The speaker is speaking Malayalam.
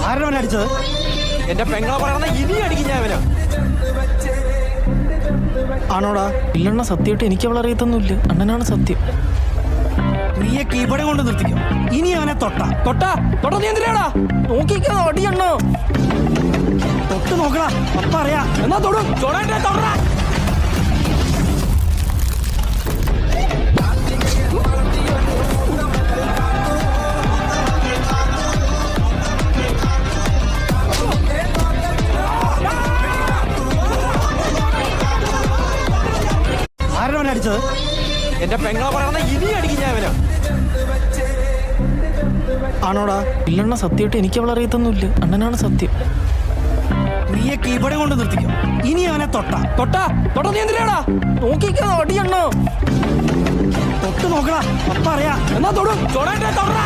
ആരാണ് അടിച്ചത്? എന്റെ പെങ്ങളെ പറയണ ഇനി അടിക്കും ഞാൻ അവനെ. ആണോടാ? ഇല്ലണ്ണ, സത്യമായിട്ട് എനിക്ക് അവളെ അറിയത്തൊന്നുമില്ല. അണ്ണനാണ് സത്യം. നീയൊക്കെ ഇവിടെ കൊണ്ട് നിർത്തിക്കും. ഇനി അവനെ തൊട്ടാ നീ എന്തിനാടാ നോക്കിക്കാ അടിയണ്ണോ. തൊട്ട് നോക്കടാ, അപ്പ അറിയാ. എന്നാ തൊടും തൊടാ. ആരാണ് അടിച്ചത്? എന്റെ പെങ്ങളെ പറയണ ഇനി അടിക്കും ഞാൻ അവനെ. ആണോടാ? ഇല്ലണ്ണ, സത്യമായിട്ട് എനിക്ക് അവളെ അറിയത്തൊന്നുമില്ല. അണ്ണനാണ് സത്യം. നീയൊക്കെ ഇവിടെ കൊണ്ട് നിർത്തിക്കും. ഇനി അവനെ തൊട്ടാ നീ എന്തിനാടാ നോക്കിക്കാ അടിയണ്ണോ. തൊട്ട് നോക്കടാ, അപ്പ അറിയാ. എന്നാ തൊടും തൊടാ.